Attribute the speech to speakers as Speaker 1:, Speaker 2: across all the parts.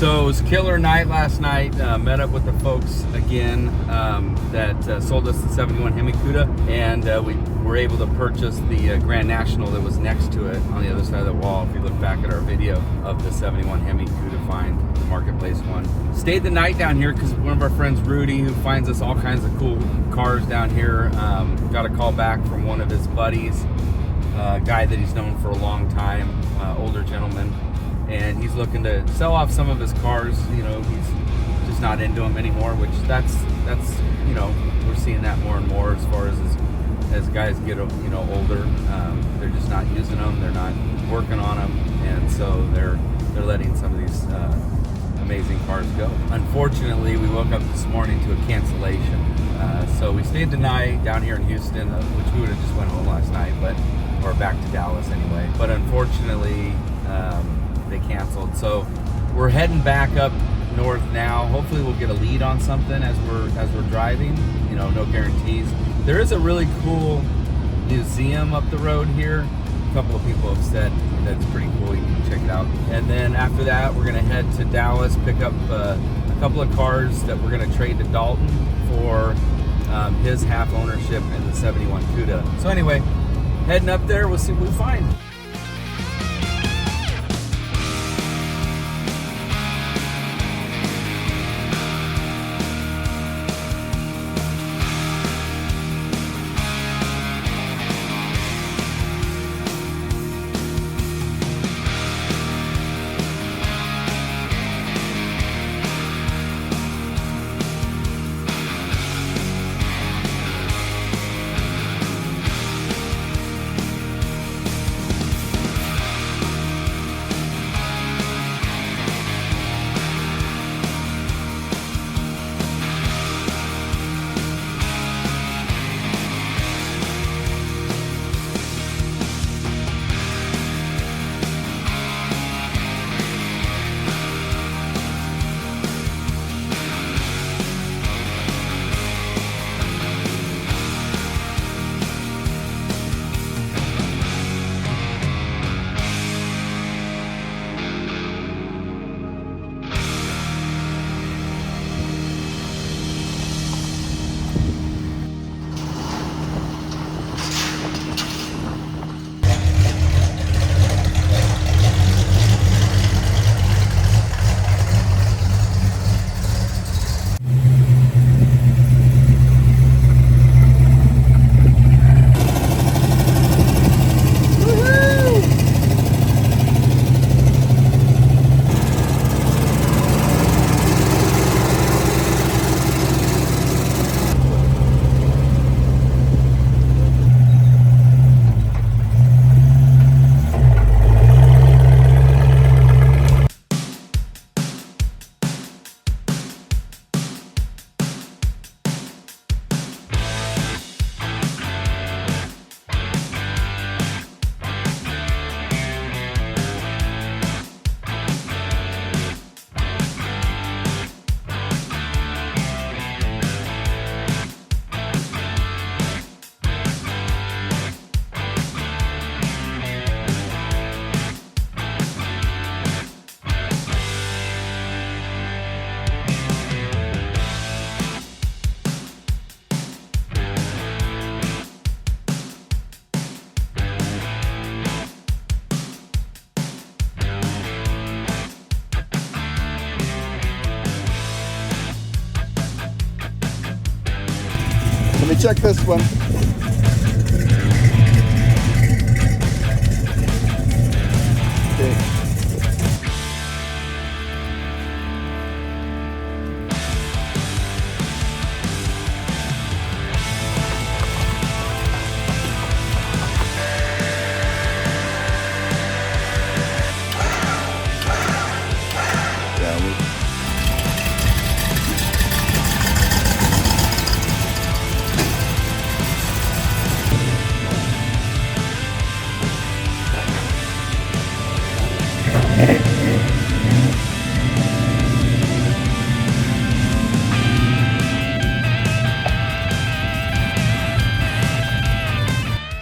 Speaker 1: So it was killer night last night. Met up with the folks again that sold us the 71 HEMI Cuda, and we were able to purchase the Grand National that was next to it on the other side of the wall. If you look back at our video of the 71 HEMI Cuda find, the marketplace one. Stayed the night down here because one of our friends, Rudy, who finds us all kinds of cool cars down here, got a call back from one of his buddies, a guy that he's known for a long time, older gentleman. And he's looking to sell off some of his cars. You know, he's just not into them anymore, which that's you know, we're seeing that more and more as far as guys get, you know, older. They're just not using them, they're not working on them, and so they're letting some of these amazing cars go. Unfortunately, we woke up this morning to a cancellation. So we stayed the night down here in Houston, which we would have just went home last night, or back to Dallas anyway. But unfortunately, they canceled. So we're heading back up north now. Hopefully we'll get a lead on something as we're driving. You know, no guarantees. There is a really cool museum up the road here. A couple of people have said that's pretty cool. You can check it out. And then after that, we're gonna head to Dallas, pick up a couple of cars that we're gonna trade to Dalton for his half ownership in the 71 Cuda. So anyway, heading up there, we'll see what we find.
Speaker 2: Let me check this one. Okay.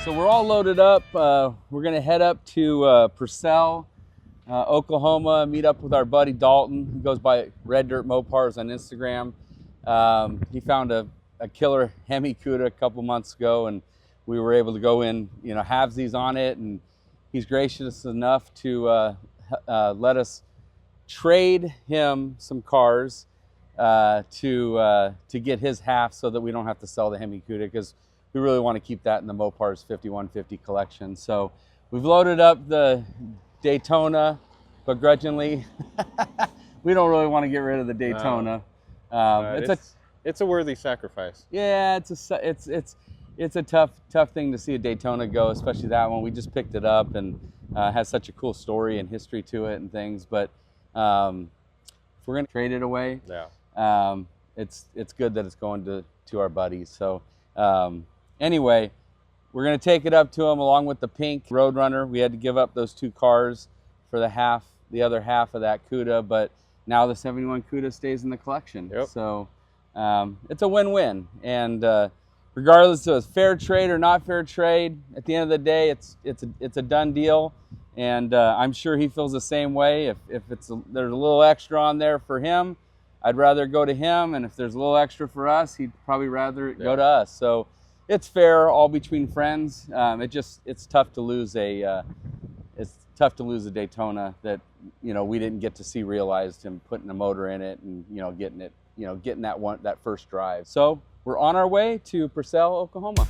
Speaker 1: So we're all loaded up. We're gonna head up to Purcell. Oklahoma, meet up with our buddy Dalton, who goes by Red Dirt Mopars on Instagram. He found a killer HEMI Cuda a couple months ago, and we were able to go in, halvesies on it, and he's gracious enough to let us trade him some cars to get his half so that we don't have to sell the HEMI Cuda, because we really want to keep that in the Mopars 5150 collection. So we've loaded up the Daytona begrudgingly. We don't really want to get rid of the Daytona.
Speaker 3: It's a worthy sacrifice.
Speaker 1: Yeah, it's a tough thing to see a Daytona go, especially that one. We just picked it up, and has such a cool story and history to it and things. But if we're gonna trade it away, it's good that it's going to our buddies. So anyway, we're gonna take it up to him along with the pink Roadrunner. We had to give up those 2 cars for the other half of that Cuda, but now the 71 Cuda stays in the collection.
Speaker 3: Yep.
Speaker 1: So it's a win-win, and regardless of fair trade or not fair trade, at the end of the day, it's a done deal, and I'm sure he feels the same way. If there's a little extra on there for him, I'd rather go to him, and if there's a little extra for us, he'd probably rather go to us. So it's fair, all between friends. It's tough to lose a Daytona that we didn't get to see realized, and putting a motor in it and getting that first drive. So we're on our way to Purcell, Oklahoma.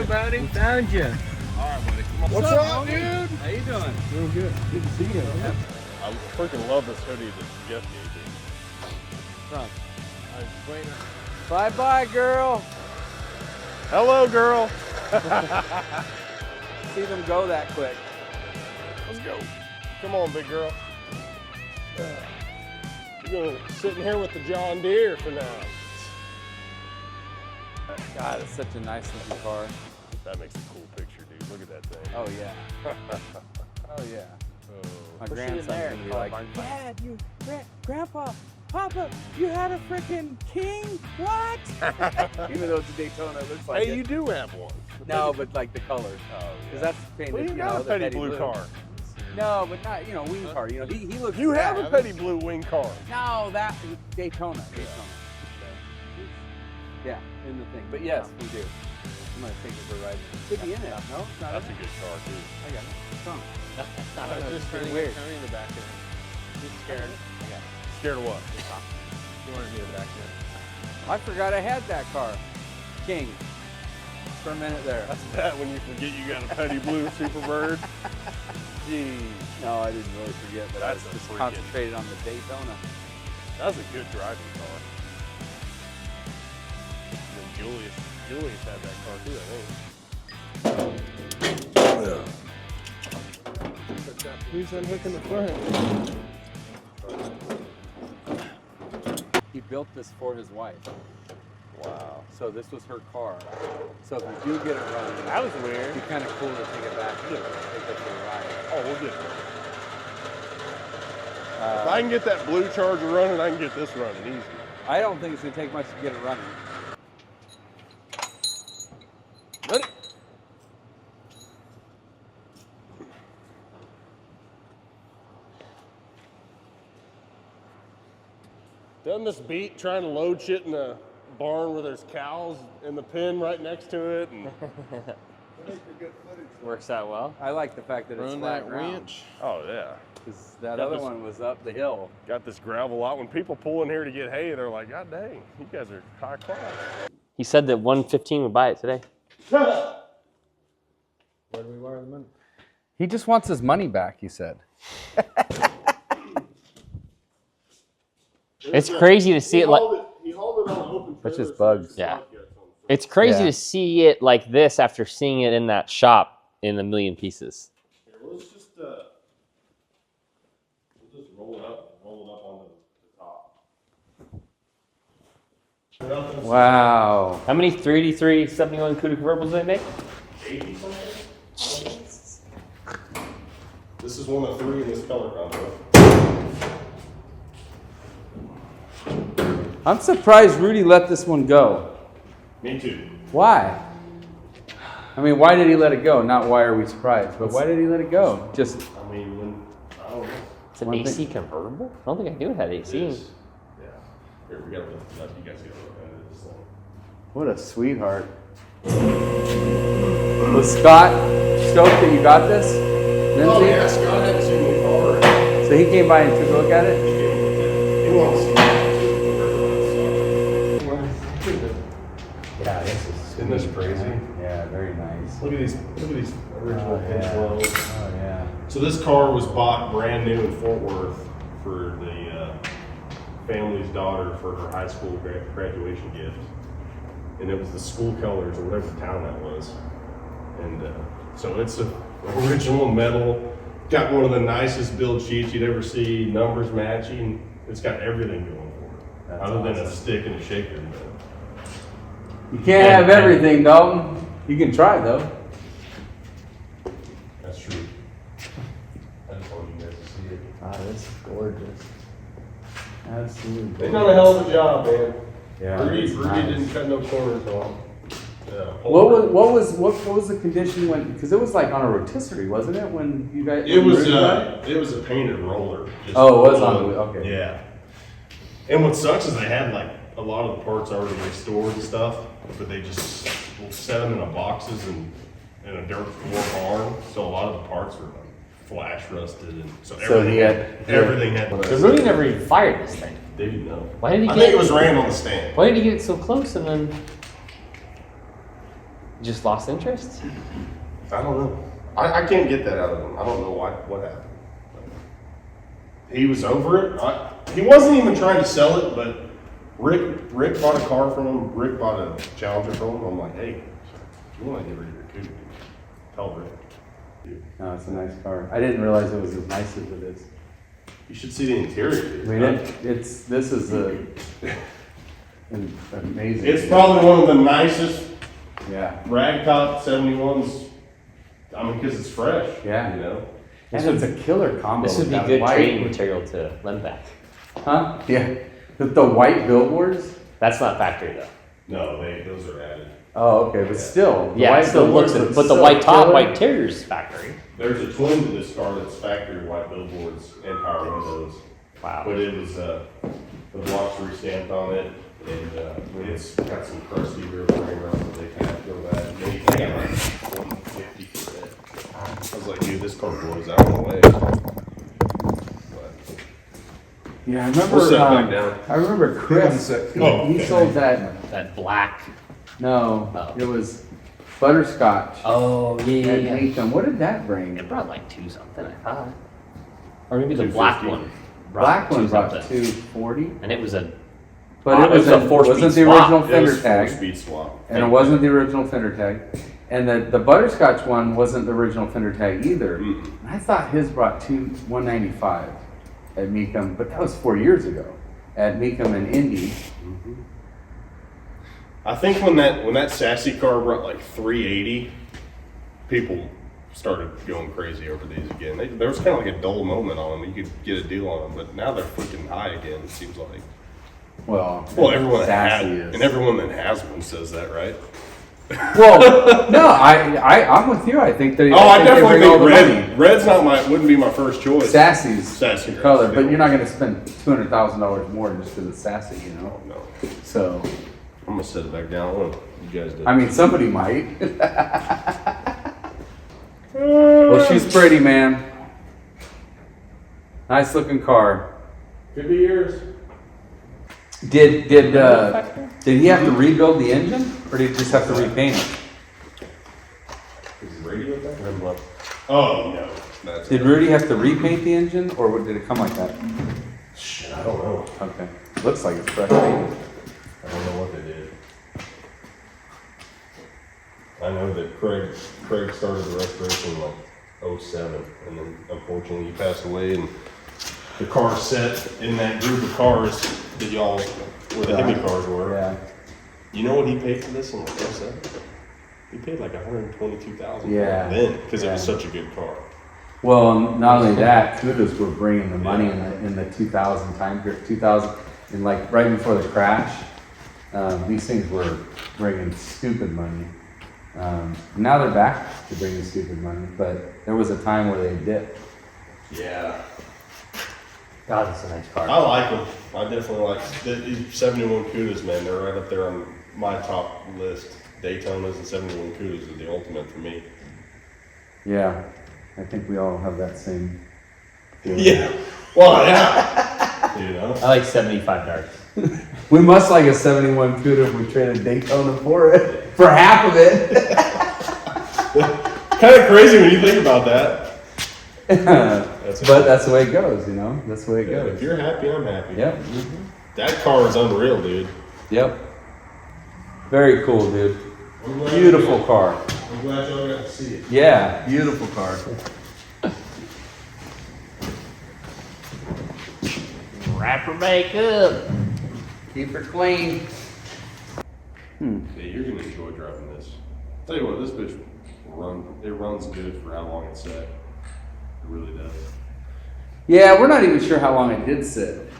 Speaker 4: Buddy, found you.
Speaker 3: All right, buddy.
Speaker 2: What's up, dude?
Speaker 1: How you doing?
Speaker 2: Real good. Good to see you.
Speaker 3: I freaking love this hoodie that Jeff gave me.
Speaker 1: Front.
Speaker 3: I was waiting.
Speaker 1: Bye-bye, girl.
Speaker 3: Hello, girl.
Speaker 1: See them go that quick.
Speaker 3: Let's go. Come on, big girl. You're going to sit in here with the John Deere for now.
Speaker 1: God, it's such a nice looking car.
Speaker 3: That makes a cool picture, dude. Look at that thing.
Speaker 1: Oh, yeah. Oh, yeah. My
Speaker 4: What's she in
Speaker 1: grandson's
Speaker 4: there?
Speaker 1: going to be like, Dad, Grandpa, Papa, you had a freaking King? What? Even though it's a Daytona, it looks like
Speaker 3: Hey,
Speaker 1: it.
Speaker 3: you do have one.
Speaker 1: No, but like the color.
Speaker 3: Oh,
Speaker 1: Because that's painted,
Speaker 3: well, you got a
Speaker 1: the
Speaker 3: petty blue car.
Speaker 1: No, but not, wing car. He looks
Speaker 3: You have
Speaker 1: bad.
Speaker 3: a petty blue wing car.
Speaker 1: No, that Daytona. Yeah, in the thing. But yes, we do. I'm gonna take it for a ride. Could be in it. No, it's not.
Speaker 3: That's a good car too.
Speaker 1: I got it. Come on.
Speaker 4: Just
Speaker 1: pretty weird.
Speaker 4: Tony in the back there. You scared? I got it.
Speaker 3: Scared of what?
Speaker 4: You want to be in the back there?
Speaker 1: I forgot I had that car. King. For a minute there.
Speaker 3: That's that when you forget you got a petty blue Superbird. Gee,
Speaker 1: No, I didn't really forget, but I was
Speaker 3: That's a
Speaker 1: just
Speaker 3: freaking-
Speaker 1: concentrated on the Daytona.
Speaker 3: that's a good driving car. And then Julius had that car too, I think.
Speaker 2: Who's unhooking the front?
Speaker 1: He built this for his wife.
Speaker 3: Wow.
Speaker 1: So this was her car. So if you do get it running,
Speaker 4: That was weird.
Speaker 1: it'd be kind of cool to take it back and take it for a ride.
Speaker 3: Oh, we'll get it. If I can get that blue Charger running, I can get this running easy.
Speaker 1: I don't think it's gonna take much to get it running.
Speaker 3: Ready? Doesn't this beat trying to load shit in a barn where there's cows in the pen right next to it? And
Speaker 4: Works out well.
Speaker 1: I like the fact that it's
Speaker 2: Run
Speaker 1: flat
Speaker 2: that
Speaker 1: ground.
Speaker 2: winch.
Speaker 3: oh yeah,
Speaker 1: Because that
Speaker 3: Got
Speaker 1: other
Speaker 3: this-
Speaker 1: one was up the hill.
Speaker 3: got this gravel lot. When people pull in here to get hay, they're like, God dang, you guys are high class.
Speaker 4: He said that 115 would buy it today.
Speaker 2: Where do we wire the money?
Speaker 1: He just wants his money back, he said.
Speaker 4: It's crazy to see it like.
Speaker 3: He hauled it on open.
Speaker 1: That's just
Speaker 3: trailers,
Speaker 1: bugs.
Speaker 4: Yeah. It's crazy
Speaker 1: Yeah.
Speaker 4: to see it like this after seeing it in that shop in a million pieces.
Speaker 3: Here, let's just we'll just roll it up on the top.
Speaker 1: Wow.
Speaker 4: How many 383 71 Cuda convertibles did they make?
Speaker 3: 80 something. This is one of 3 in this color combo.
Speaker 1: I'm surprised Rudy let this one go.
Speaker 3: Me too.
Speaker 1: Why? I mean, why did he let it go? Not why are we surprised, but why did he let it go? Just
Speaker 3: I mean, when I don't know.
Speaker 4: It's an
Speaker 1: One
Speaker 4: AC
Speaker 1: thing-
Speaker 4: convertible? I don't think I knew it had AC.
Speaker 3: Yeah. Here, we gotta lift it up. You guys gotta look at this thing.
Speaker 1: what a sweetheart. Was Scott stoked that you got this? Lindsay?
Speaker 3: Scott hadn't seen the car.
Speaker 1: So he came by and took a look at it?
Speaker 3: He wants to see
Speaker 1: Yeah, this is
Speaker 3: Isn't this crazy?
Speaker 1: Yeah, very nice.
Speaker 3: Look at these original pinch wells.
Speaker 1: Oh yeah.
Speaker 3: So this car was bought brand new in Fort Worth for the family's daughter for her high school graduation gift. And it was the school colors or whatever town that was. And so it's a original metal, got one of the nicest build sheets you'd ever see, numbers matching. It's got everything going for it.
Speaker 1: That's
Speaker 3: Other than a
Speaker 1: awesome.
Speaker 3: stick and a shaker.
Speaker 1: You can't have everything, Dalton. You can try though.
Speaker 3: That's true. I just want you guys to see it.
Speaker 4: Ah, this is gorgeous.
Speaker 1: Absolutely.
Speaker 3: They done a hell of a job, man.
Speaker 1: Yeah,
Speaker 3: Rudy
Speaker 1: it's nice.
Speaker 3: didn't cut no corners on. Yeah.
Speaker 1: What was the condition when? Because it was like on a rotisserie, wasn't it? When you guys.
Speaker 3: It was
Speaker 1: when you got it?
Speaker 3: it was a painted roller. Just
Speaker 1: Oh, it was on the- okay.
Speaker 3: Yeah. And what sucks is they had like a lot of the parts already restored and stuff, but they just set them in a boxes and in a dirt floor barn. So a lot of the parts were like flash rusted, and so everything
Speaker 1: he had-
Speaker 3: everything had.
Speaker 4: So Rudy never even fired this thing.
Speaker 3: They didn't know.
Speaker 4: Why did he
Speaker 3: I
Speaker 4: get
Speaker 3: think it was ran on the stand.
Speaker 4: Why did he get it so close and then just lost interest?
Speaker 3: I don't know. I can't get that out of him. I don't know what happened. He was over it. He wasn't even trying to sell it, but Rick bought a car from him. Rick bought a Challenger from him. I'm like, hey, if you want to get rid of your Cuda, tell Rick.
Speaker 1: No, it's a nice car. I didn't realize it was as nice as it is.
Speaker 3: You should see the interior.
Speaker 1: I
Speaker 3: Dude.
Speaker 1: mean, this is amazing.
Speaker 3: It's probably one of the nicest
Speaker 1: yeah.
Speaker 3: ragtop 71s. I mean, because it's fresh.
Speaker 1: Yeah.
Speaker 3: You know.
Speaker 1: And it's a killer combo.
Speaker 4: This would be
Speaker 1: with that
Speaker 4: good
Speaker 1: white-
Speaker 4: trading material to lend back.
Speaker 1: Huh? Yeah. The white billboards.
Speaker 4: That's not factory though.
Speaker 3: No, those are added.
Speaker 1: Oh, okay, but still. the
Speaker 4: Yeah,
Speaker 1: white
Speaker 4: it still looks
Speaker 1: billboards
Speaker 4: it,
Speaker 1: are
Speaker 4: but the
Speaker 1: so
Speaker 4: white top,
Speaker 1: killer.
Speaker 4: white interior's factory.
Speaker 3: There's a twin to this car that's factory white billboards and power windows.
Speaker 4: Wow.
Speaker 3: But it was, the blocks were stamped on it, and it's got some crusty rear frame around so they kind of feel that. And they got like 150 for it. I was like, dude, this car blows out of the way. But
Speaker 1: Yeah, I remember.
Speaker 3: We'll set it back down.
Speaker 1: I remember Chris.
Speaker 3: Oh,
Speaker 1: He
Speaker 3: okay.
Speaker 1: sold that.
Speaker 4: That black.
Speaker 1: No,
Speaker 4: Oh.
Speaker 1: it was butterscotch.
Speaker 4: Oh yeah,
Speaker 1: At Macon. What did that bring?
Speaker 4: It brought like 2 something, I thought. Or maybe the black
Speaker 3: 250.
Speaker 4: one.
Speaker 1: Black one brought
Speaker 4: 2 something.
Speaker 1: 240.
Speaker 4: And it was a
Speaker 1: But
Speaker 4: Oh,
Speaker 1: it was
Speaker 4: it was a
Speaker 1: a,
Speaker 4: four-speed
Speaker 1: wasn't the
Speaker 4: swap.
Speaker 1: original
Speaker 3: it
Speaker 1: fender
Speaker 3: was
Speaker 1: tag,
Speaker 3: 4-speed swap.
Speaker 1: and it wasn't the original fender tag, and the butterscotch one wasn't the original fender tag either.
Speaker 3: Mm.
Speaker 1: And I thought his brought 195 at Mecum, but that was 4 years ago at Mecum and Indy.
Speaker 3: I think when that sassy car brought like 380, people started going crazy over these again. There was kind of like a dull moment on them. You could get a deal on them, but now they're freaking high again. It seems like.
Speaker 1: Well,
Speaker 3: Well, everyone that
Speaker 1: sassy
Speaker 3: has,
Speaker 1: is.
Speaker 3: and everyone that has one says that, right?
Speaker 1: Well, no, I'm with you. I think they.
Speaker 3: I definitely
Speaker 1: bring all
Speaker 3: think
Speaker 1: the
Speaker 3: red.
Speaker 1: money.
Speaker 3: Red's wouldn't be my first choice.
Speaker 1: Sassy's
Speaker 3: Sassy red,
Speaker 1: color,
Speaker 3: yeah.
Speaker 1: but you're not going to spend $200,000 more just because it's sassy, you know.
Speaker 3: No,
Speaker 1: So,
Speaker 3: I'm gonna set it back down. What you guys do?
Speaker 1: I mean, somebody might. Well, she's pretty, man. Nice looking car.
Speaker 3: Could be yours.
Speaker 1: Did he have to rebuild the engine, or did he just have to repaint it?
Speaker 3: Is the radio with that? Oh no. That's
Speaker 1: Did Rudy have to repaint the engine, or did it come like that?
Speaker 3: Shit, I don't know.
Speaker 1: Okay, looks like it's fresh painted.
Speaker 3: I don't know what they did. I know that Craig started the restoration in like 07, and then unfortunately he passed away, and the car set in that group of cars that y'all, where the HEMI cars were.
Speaker 1: Yeah.
Speaker 3: You know what he paid for this in like 07? He paid like $122,000
Speaker 1: Yeah.
Speaker 3: then, because it was
Speaker 1: Yeah.
Speaker 3: such a good car.
Speaker 1: Well, not only that, Cudas were bringing the money in the 2000 time period, 2000, and like right before the crash, these things were bringing stupid money. Now they're back to bringing stupid money, but there was a time where they dipped.
Speaker 3: Yeah.
Speaker 4: God, that's a nice car.
Speaker 3: I like them. I definitely like these 71 Cudas, man. They're right up there on my top list. Daytonas and 71 Cudas is the ultimate for me.
Speaker 1: Yeah, I think we all have that same feeling.
Speaker 3: Yeah. Well, yeah. You know?
Speaker 4: I like 75 darks.
Speaker 1: We must like a 71 Cuda if we traded Daytona for it, for half of it.
Speaker 3: Kind of crazy when you think about that.
Speaker 1: But that's the way it goes, you know? That's the way it
Speaker 3: Yeah,
Speaker 1: goes.
Speaker 3: if you're happy, I'm happy.
Speaker 1: Yep.
Speaker 3: That car is unreal, dude.
Speaker 1: Yep. Very cool, dude.
Speaker 3: I'm glad
Speaker 1: Beautiful car.
Speaker 3: I'm glad y'all got to see it.
Speaker 1: Yeah, beautiful car.
Speaker 4: Wrap her back up.
Speaker 1: Keep her clean.
Speaker 3: Yeah, you're gonna enjoy driving this. Tell you what, this bitch runs good for how long it's set. It really does.
Speaker 1: Yeah, we're not even sure how long it did sit.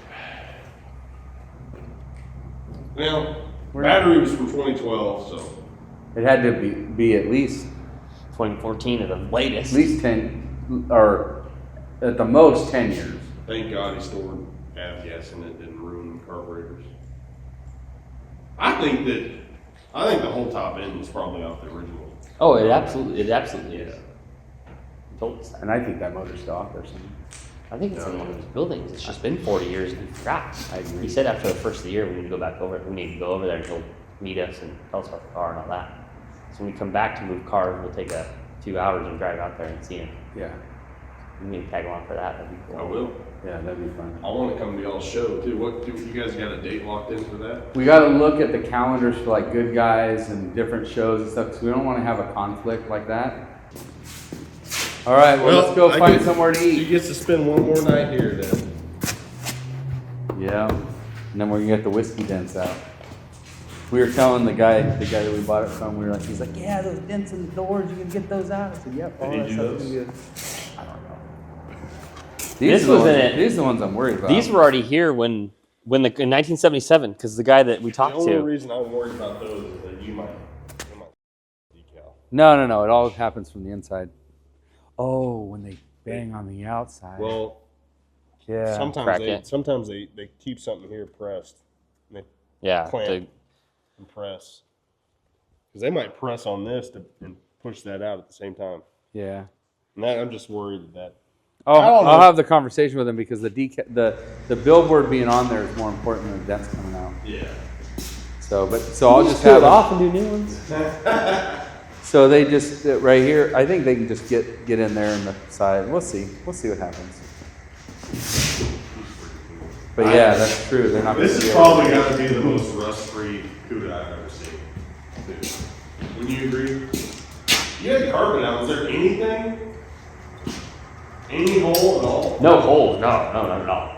Speaker 3: Well,
Speaker 1: We're
Speaker 3: battery was from 2012, so
Speaker 1: It had to be at least
Speaker 4: 2014 at the latest.
Speaker 1: 10, or at the most 10 years.
Speaker 3: thank God he stored avgas in it, didn't ruin the carburetors. I think the whole top end was probably off the original.
Speaker 4: Oh, it absolutely is. Told us that.
Speaker 1: And I think that motor's still out there somewhere.
Speaker 4: I think it's in one of those buildings. It's just been 40 years and he forgot.
Speaker 1: I agree.
Speaker 4: He said after the first of the year we need to go back over it. We need to go over there and he'll meet us and tell us about the car and all that. So when we come back to move cars, we'll take a few hours and drive out there and see him.
Speaker 1: Yeah.
Speaker 4: We need to tag along for that. That'd be cool.
Speaker 3: I will.
Speaker 1: Yeah, that'd be fun.
Speaker 3: I want to come to y'all's show too. What do you guys got a date locked in for that?
Speaker 1: We got to look at the calendars for like Good Guys and different shows and stuff because we don't want to have a conflict like that. All right, well let's go find somewhere to
Speaker 3: You
Speaker 1: eat.
Speaker 3: get to spend one more night here then.
Speaker 1: Yeah, and then we're gonna get the whiskey dents out. We were telling the guy that we bought it from, we were like, he's like, yeah, those dents in the doors, you can get those out. I said, yep, all
Speaker 3: Did he
Speaker 1: that
Speaker 3: do
Speaker 1: stuff's
Speaker 3: those?
Speaker 1: good. I don't know.
Speaker 4: This was in it.
Speaker 1: These are the ones I'm worried about.
Speaker 4: These were already here when in 1977 because the guy that we
Speaker 3: The
Speaker 4: talked
Speaker 3: only
Speaker 4: to.
Speaker 3: reason I'm worried about those is that you might decal.
Speaker 1: No, it all happens from the inside. Oh, when they bang on the outside.
Speaker 3: Well,
Speaker 1: yeah.
Speaker 3: sometimes they keep something here pressed. And they
Speaker 4: Yeah.
Speaker 3: clamp and press. Because they might press on this and push that out at the same time.
Speaker 1: Yeah.
Speaker 3: And that I'm just worried that.
Speaker 1: Oh,
Speaker 3: I don't know.
Speaker 1: I'll have the conversation with him because the billboard being on there is more important than the dents coming out.
Speaker 3: Yeah.
Speaker 1: So I'll just have them.
Speaker 4: off and do new ones.
Speaker 1: So they just right here. I think they can just get in there on the side. We'll see what happens. But yeah, that's true. They're not.
Speaker 3: This
Speaker 1: gonna
Speaker 3: is
Speaker 1: be
Speaker 3: probably got to be the most rust-free Cuda I've ever seen. Dude. Wouldn't you agree? You had the carpet out. Was there anything? Any hole at all?
Speaker 4: No hole. No.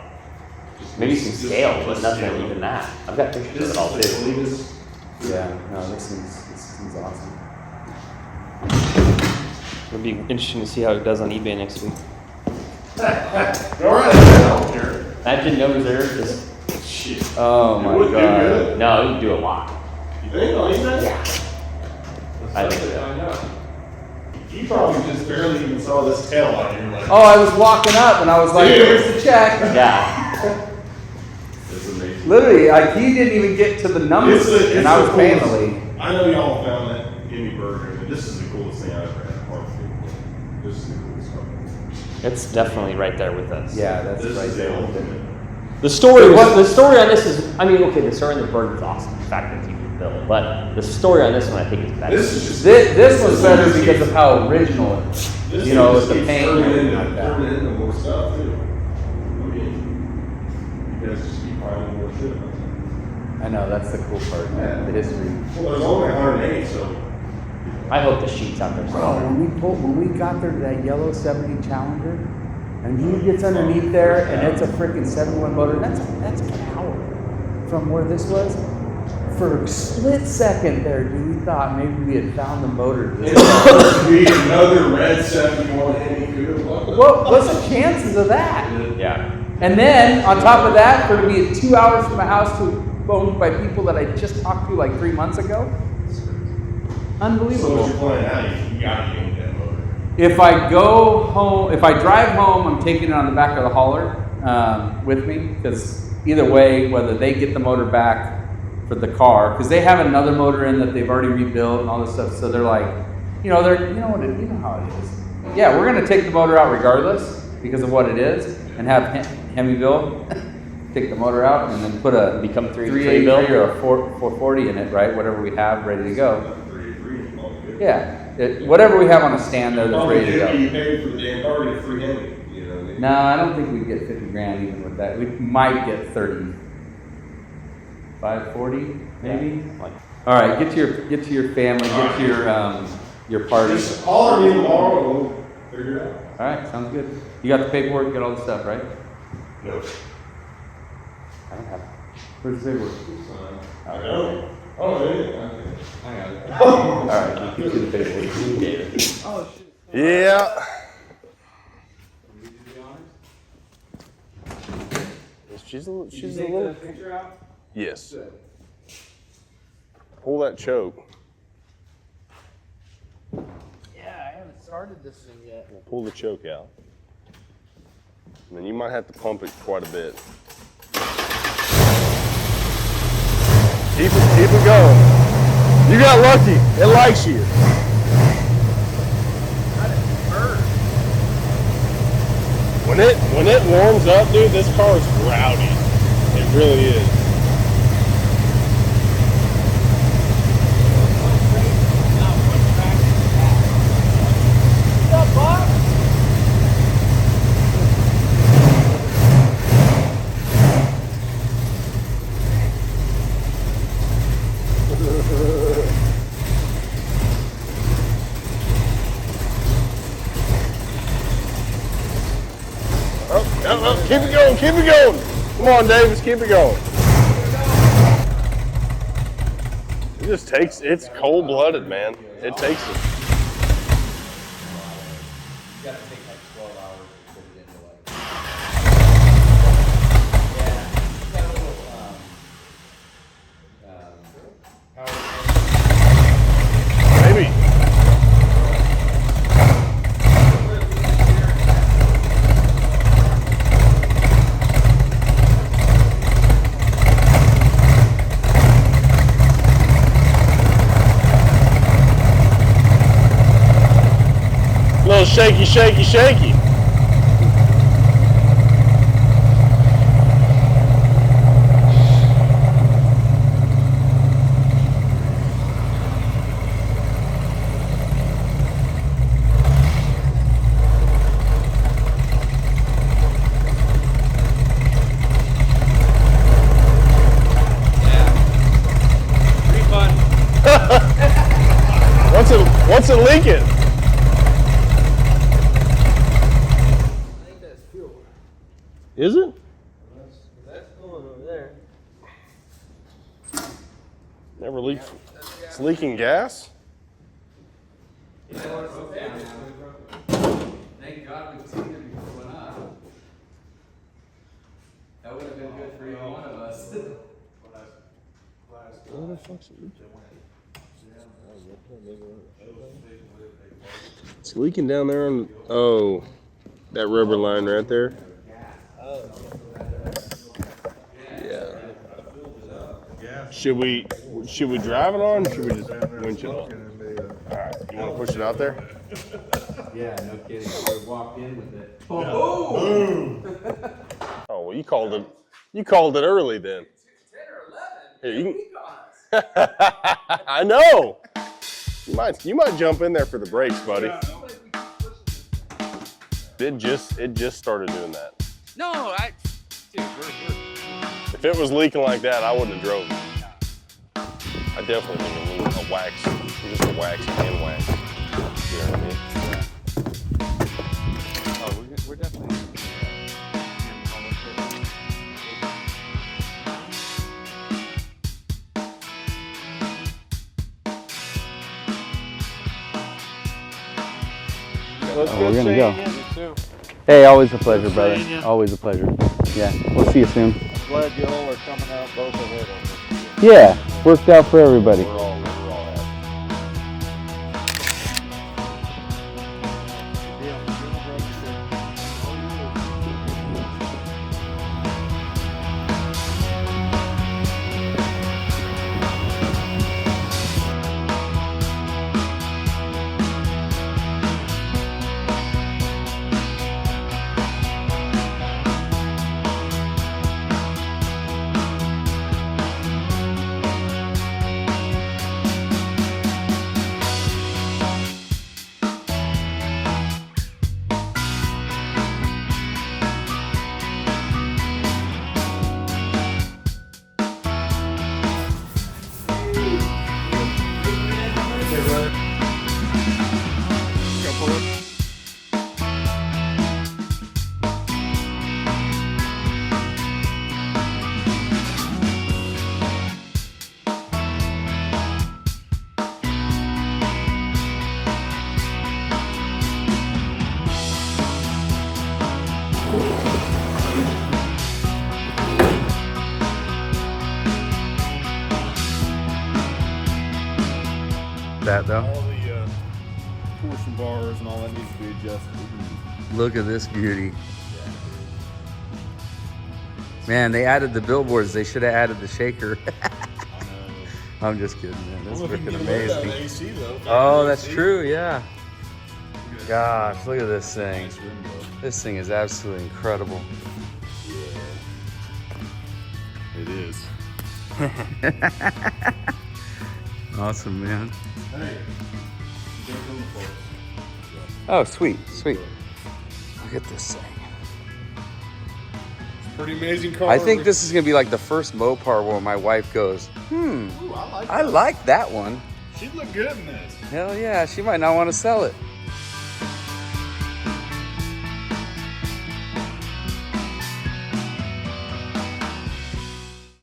Speaker 4: Maybe some scale, but nothing even that. I've got pictures of it all too.
Speaker 1: Yeah. No, this seems awesome.
Speaker 4: It'll be interesting to see how it does on eBay next week.
Speaker 3: All right, I don't care.
Speaker 4: Imagine no reserve, just
Speaker 3: Shit.
Speaker 1: Oh
Speaker 3: It
Speaker 1: my
Speaker 3: would do
Speaker 1: god.
Speaker 3: good.
Speaker 4: no, it would do a lot.
Speaker 3: You think on eBay?
Speaker 4: Yeah. I think so.
Speaker 3: I know. You probably just barely even saw this tail light. You're like,
Speaker 1: Oh, I was walking up and I was like,
Speaker 3: Dude.
Speaker 1: here's the check.
Speaker 4: Yeah.
Speaker 3: it's amazing.
Speaker 1: Literally, like he didn't even get to the numbers, and I was paying the lady.
Speaker 3: I know y'all found that HEMI burger, but this is the coolest thing I've ever had. This is the coolest stuff.
Speaker 4: It's definitely right there with us.
Speaker 1: Yeah, that's
Speaker 3: This
Speaker 1: right
Speaker 3: is the
Speaker 1: there.
Speaker 3: ultimate.
Speaker 4: The story on this is, I mean, okay, the story on the burger is awesome. The fact that you can build it, but the story on this one I think is better.
Speaker 3: This is just
Speaker 1: This one's better because of how original it is.
Speaker 3: This
Speaker 1: You know,
Speaker 3: thing
Speaker 1: with the
Speaker 3: just
Speaker 1: paint
Speaker 3: keeps
Speaker 1: and
Speaker 3: turning
Speaker 1: everything
Speaker 3: into-
Speaker 1: like that.
Speaker 3: turning into more stuff too. I mean, you guys just keep finding more shit.
Speaker 1: I know, that's the cool part,
Speaker 3: Yeah.
Speaker 1: the history.
Speaker 3: Well, there's only 108, so.
Speaker 4: I hope the sheet's out there
Speaker 1: Bro,
Speaker 4: somewhere.
Speaker 1: when we got there to that yellow 70 Challenger, and he gets underneath there, and it's a freaking 71 motor, that's power from where this was. For a split second there, dude, we thought maybe we had found the motor.
Speaker 3: It's supposed to be another red 71 HEMI Cuda.
Speaker 1: What's the chances of that?
Speaker 4: Yeah.
Speaker 1: And then, on top of that, for it to be 2 hours from my house to owned by people that I just talked to like 3 months ago?
Speaker 3: So
Speaker 1: Unbelievable.
Speaker 3: what you're playing out, you gotta yank that motor.
Speaker 1: If I go home, if I drive home, I'm taking it on the back of the hauler with me, because either way, whether they get the motor back for the car, because they have another motor in that they've already rebuilt and all this stuff, so they're like, you know how it is. Yeah, we're gonna take the motor out regardless because of what it is, and have HEMI build take the motor out and then put a
Speaker 4: Become
Speaker 1: 383 or a 440 in it, right? Whatever we have ready to go. Yeah, whatever we have on a stand there that's ready to go.
Speaker 3: You paid for the damn car, you get free HEMI. You know what I mean?
Speaker 1: No, I don't think we'd get 50 grand even with that. We might get 30, 540 maybe.
Speaker 4: Like,
Speaker 1: All right, get to your family, get to your party.
Speaker 3: Just holler at me tomorrow and we'll figure it out.
Speaker 1: All right, sounds good. You got the paperwork, you got all the stuff, right?
Speaker 3: No.
Speaker 4: I don't have.
Speaker 1: Where's the paperwork?
Speaker 3: I know. Oh, yeah.
Speaker 1: I got it. All right, we'll get you the paperwork.
Speaker 3: Yeah. She's a little.
Speaker 1: Picture out?
Speaker 3: Yes. Pull that choke.
Speaker 1: Yeah, I haven't started this thing yet.
Speaker 3: We'll pull the choke out. And then you might have to pump it quite a bit. Keep it going. You got lucky. It likes you. When it warms up, dude, this car is rowdy. It really is. Oh, keep it going, keep it going. Come on, Davis, keep it going. It just takes, it's cold-blooded, man. It takes it.
Speaker 1: You gotta take like 12 hours to put it into like. Yeah, got a little power.
Speaker 3: Maybe. Little shaky, shaky, shaky.
Speaker 1: Refund.
Speaker 3: What's it leaking?
Speaker 1: I think that's fuel.
Speaker 3: Is it?
Speaker 1: That's going over there.
Speaker 3: Never leaks. It's leaking gas?
Speaker 1: Thank God we seen it before it went up. That would have been good for either one of us.
Speaker 3: Where the fuck's it leaking? It's leaking down there on, oh, that rubber line right there. Yeah. Should we drive it on? Or should we just winch it on? All right. You want to push it out there?
Speaker 1: Yeah, no kidding. We walked in with it.
Speaker 3: Oh, well, you called it. You called it early then. 10 or 11. Here, you can... I know. You might jump in there for the brakes, buddy. It just started doing that.
Speaker 1: No, dude, we're
Speaker 3: If it was leaking like that, I wouldn't have drove it. I definitely need a wax, just a wax, hand wax. You know what I mean?
Speaker 1: Oh, we're definitely.
Speaker 5: We're gonna go. Hey, always a pleasure, brother. Always a pleasure. Yeah, we'll see you soon.
Speaker 2: Glad you all are coming out both of it.
Speaker 5: Yeah, worked out for everybody.
Speaker 3: We're all happy.
Speaker 1: That though.
Speaker 3: All the torsion bars and all that needs to be adjusted.
Speaker 1: Look at this beauty. Man, they added the billboards. They should have added the shaker. I'm just kidding, man. That's freaking amazing.
Speaker 3: AC, though.
Speaker 1: Oh, that's true, yeah. Gosh, look at this thing. This thing is absolutely incredible.
Speaker 3: It is.
Speaker 1: Awesome, man.
Speaker 3: Hey.
Speaker 1: Oh, sweet, sweet. Look at this thing.
Speaker 3: Pretty amazing car.
Speaker 1: I think this is gonna be like the first Mopar where my wife goes,
Speaker 3: Ooh,
Speaker 1: I like that one.
Speaker 3: She'd look good in this.
Speaker 1: Hell yeah, she might not want to sell it.